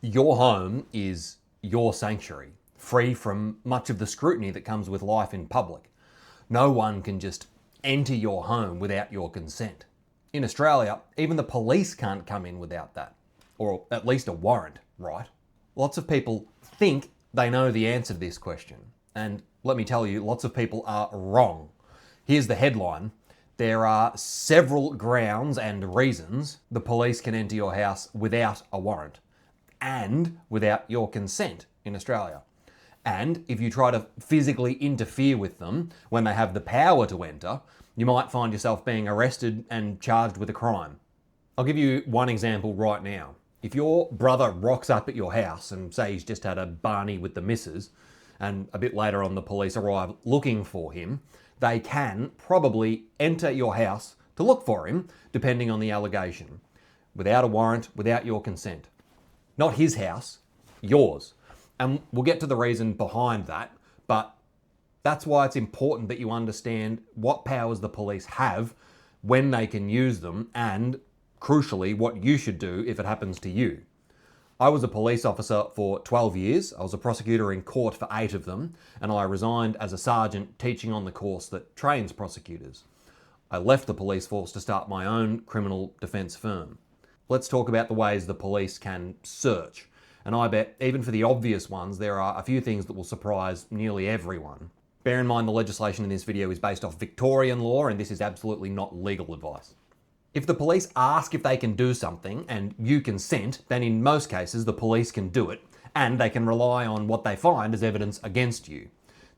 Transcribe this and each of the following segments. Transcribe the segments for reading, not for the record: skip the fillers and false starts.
Your home is your sanctuary, free from much of the scrutiny that comes with life in public. No one can just enter your home without your consent. In Australia, even the police can't come in without that, or at least a warrant, right? Lots of people think they know the answer to this question, and let me tell you, lots of people are wrong. Here's the headline. There are several grounds and reasons the police can enter your house without a warrant and without your consent in Australia. And if you try to physically interfere with them when they have the power to enter, you might find yourself being arrested and charged with a crime. I'll give you one example right now. If your brother rocks up at your house and say he's just had a barney with the missus, and a bit later on the police arrive looking for him, they can probably enter your house to look for him, depending on the allegation, without a warrant, without your consent. Not his house, yours. And we'll get to the reason behind that, but that's why it's important that you understand what powers the police have, when they can use them, and crucially, what you should do if it happens to you. I was a police officer for 12 years. I was a prosecutor in court for 8 of them, and I resigned as a sergeant teaching on the course that trains prosecutors. I left the police force to start my own criminal defence firm. Let's talk about the ways the police can search. And I bet, even for the obvious ones, there are a few things that will surprise nearly everyone. Bear in mind the legislation in this video is based off Victorian law, and this is absolutely not legal advice. If the police ask if they can do something and you consent, then in most cases the police can do it, and they can rely on what they find as evidence against you.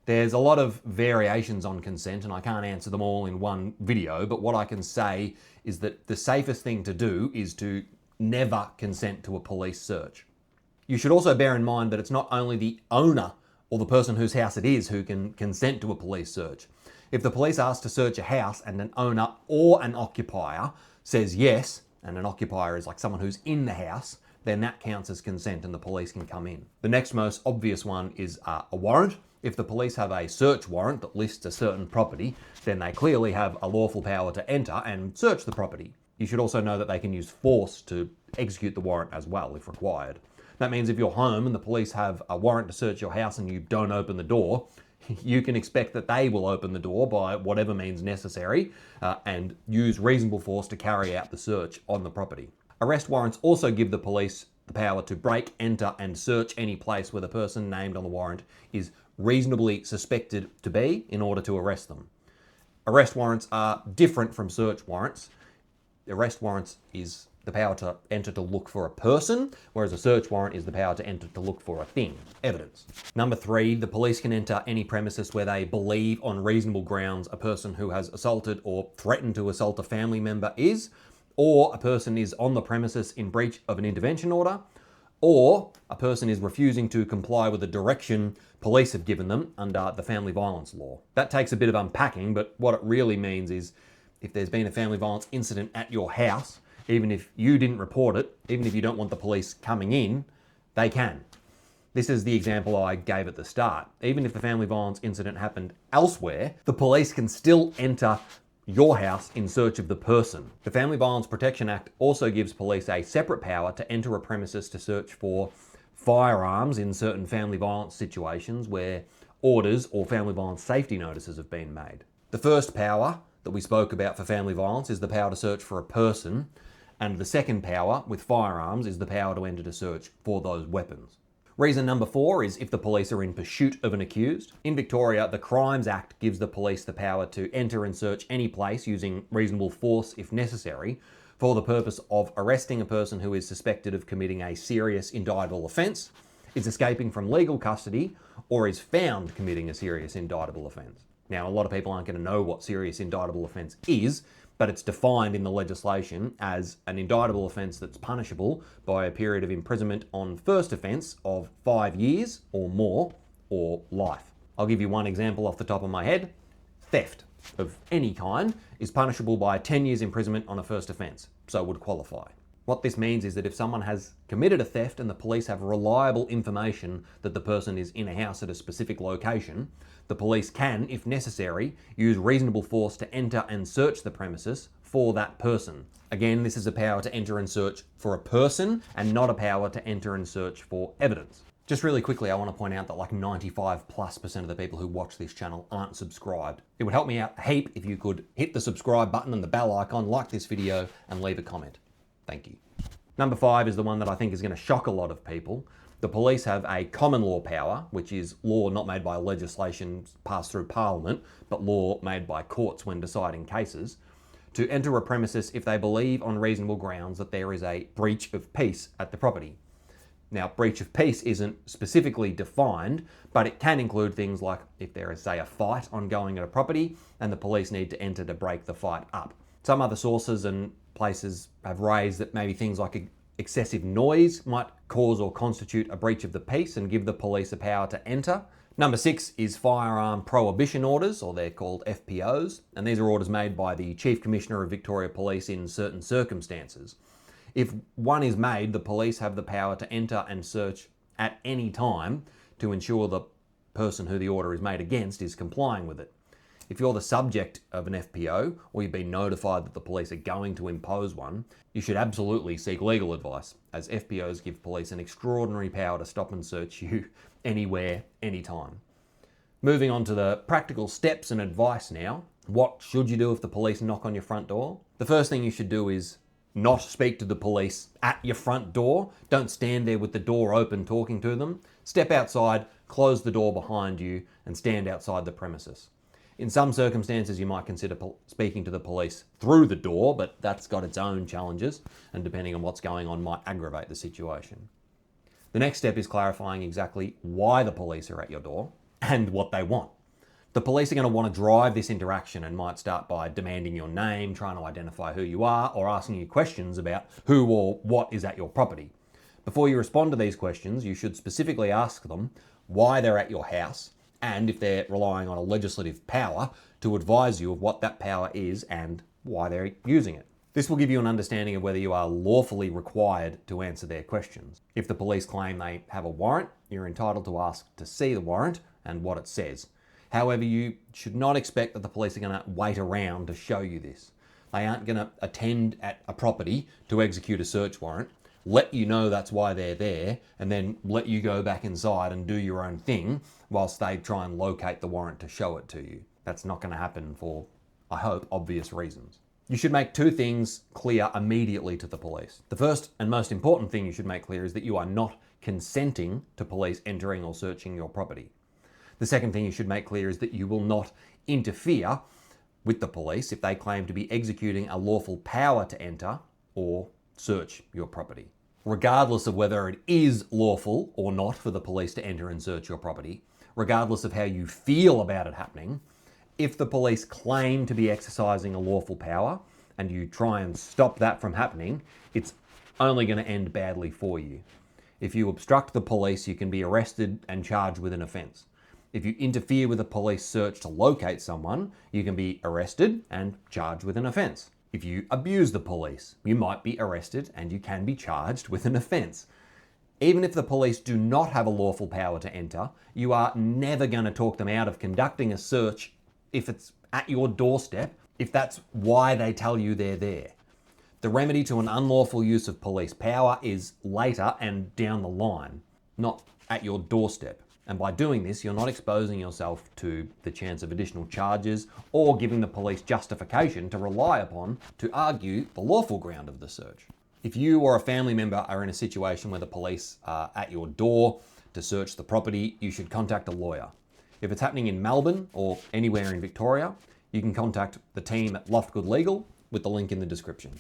There's a lot of variations on consent, and I can't answer them all in one video, but what I can say is that the safest thing to do is to never consent to a police search. You should also bear in mind that it's not only the owner or the person whose house it is who can consent to a police search. If the police ask to search a house and an owner or an occupier says yes, and an occupier is like someone who's in the house, then that counts as consent and the police can come in. The next most obvious one is a warrant. If the police have a search warrant that lists a certain property, then they clearly have a lawful power to enter and search the property. You should also know that they can use force to execute the warrant as well, if required. That means if you're home and the police have a warrant to search your house and you don't open the door, you can expect that they will open the door by whatever means necessary and use reasonable force to carry out the search on the property. Arrest warrants also give the police the power to break, enter, and search any place where the person named on the warrant is reasonably suspected to be in order to arrest them. Arrest warrants are different from search warrants. Arrest warrants is the power to enter to look for a person, whereas a search warrant is the power to enter to look for a thing, evidence. Number 3, the police can enter any premises where they believe on reasonable grounds a person who has assaulted or threatened to assault a family member is, or a person is on the premises in breach of an intervention order, or a person is refusing to comply with a direction police have given them under the family violence law. That takes a bit of unpacking, but what it really means is if there's been a family violence incident at your house, even if you didn't report it, even if you don't want the police coming in, they can. This is the example I gave at the start. Even if the family violence incident happened elsewhere, the police can still enter your house in search of the person. The Family Violence Protection Act also gives police a separate power to enter a premises to search for firearms in certain family violence situations where orders or family violence safety notices have been made. The first power that we spoke about for family violence is the power to search for a person, and the second power with firearms is the power to enter to search for those weapons. Reason number 4 is if the police are in pursuit of an accused. In Victoria, the Crimes Act gives the police the power to enter and search any place using reasonable force if necessary for the purpose of arresting a person who is suspected of committing a serious indictable offence, is escaping from legal custody, or is found committing a serious indictable offence. Now, a lot of people aren't going to know what serious indictable offence is, but it's defined in the legislation as an indictable offence that's punishable by a period of imprisonment on first offence of 5 years or more, or life. I'll give you one example off the top of my head. Theft of any kind is punishable by 10 years imprisonment on a first offence, so would qualify. What this means is that if someone has committed a theft and the police have reliable information that the person is in a house at a specific location, the police can, if necessary, use reasonable force to enter and search the premises for that person. Again, this is a power to enter and search for a person and not a power to enter and search for evidence. Just really quickly, I want to point out that like 95+% of the people who watch this channel aren't subscribed. It would help me out a heap if you could hit the subscribe button and the bell icon, like this video, and leave a comment. Thank you. Number 5 is the one that I think is going to shock a lot of people. The police have a common law power, which is law not made by legislation passed through Parliament, but law made by courts when deciding cases, to enter a premises if they believe on reasonable grounds that there is a breach of peace at the property. Now, breach of peace isn't specifically defined, but it can include things like if there is, say, a fight ongoing at a property and the police need to enter to break the fight up. Some other sources and places have raised that maybe things like excessive noise might cause or constitute a breach of the peace and give the police a power to enter. Number 6 is firearm prohibition orders, or they're called FPOs, and these are orders made by the Chief Commissioner of Victoria Police in certain circumstances. If one is made, the police have the power to enter and search at any time to ensure the person who the order is made against is complying with it. If you're the subject of an FPO, or you've been notified that the police are going to impose one, you should absolutely seek legal advice, as FPOs give police an extraordinary power to stop and search you anywhere, anytime. Moving on to the practical steps and advice now. What should you do if the police knock on your front door? The first thing you should do is not speak to the police at your front door. Don't stand there with the door open talking to them. Step outside, close the door behind you, and stand outside the premises. In some circumstances, you might consider speaking to the police through the door, but that's got its own challenges, and depending on what's going on, might aggravate the situation. The next step is clarifying exactly why the police are at your door and what they want. The police are going to want to drive this interaction and might start by demanding your name, trying to identify who you are, or asking you questions about who or what is at your property. Before you respond to these questions, you should specifically ask them why they're at your house, and if they're relying on a legislative power to advise you of what that power is and why they're using it. This will give you an understanding of whether you are lawfully required to answer their questions. If the police claim they have a warrant, you're entitled to ask to see the warrant and what it says. However, you should not expect that the police are going to wait around to show you this. They aren't going to attend at a property to execute a search warrant, let you know that's why they're there, and then let you go back inside and do your own thing whilst they try and locate the warrant to show it to you. That's not going to happen for, I hope, obvious reasons. You should make 2 things clear immediately to the police. The first and most important thing you should make clear is that you are not consenting to police entering or searching your property. The second thing you should make clear is that you will not interfere with the police if they claim to be executing a lawful power to enter or search your property. Regardless of whether it is lawful or not for the police to enter and search your property, regardless of how you feel about it happening, if the police claim to be exercising a lawful power and you try and stop that from happening, it's only going to end badly for you. If you obstruct the police, you can be arrested and charged with an offence. If you interfere with a police search to locate someone, you can be arrested and charged with an offence. If you abuse the police, you might be arrested and you can be charged with an offence. Even if the police do not have a lawful power to enter, you are never going to talk them out of conducting a search if it's at your doorstep, if that's why they tell you they're there. The remedy to an unlawful use of police power is later and down the line, not at your doorstep. And by doing this, you're not exposing yourself to the chance of additional charges or giving the police justification to rely upon to argue the lawful ground of the search. If you or a family member are in a situation where the police are at your door to search the property, you should contact a lawyer. If it's happening in Melbourne or anywhere in Victoria, you can contact the team at Loftgood Legal with the link in the description.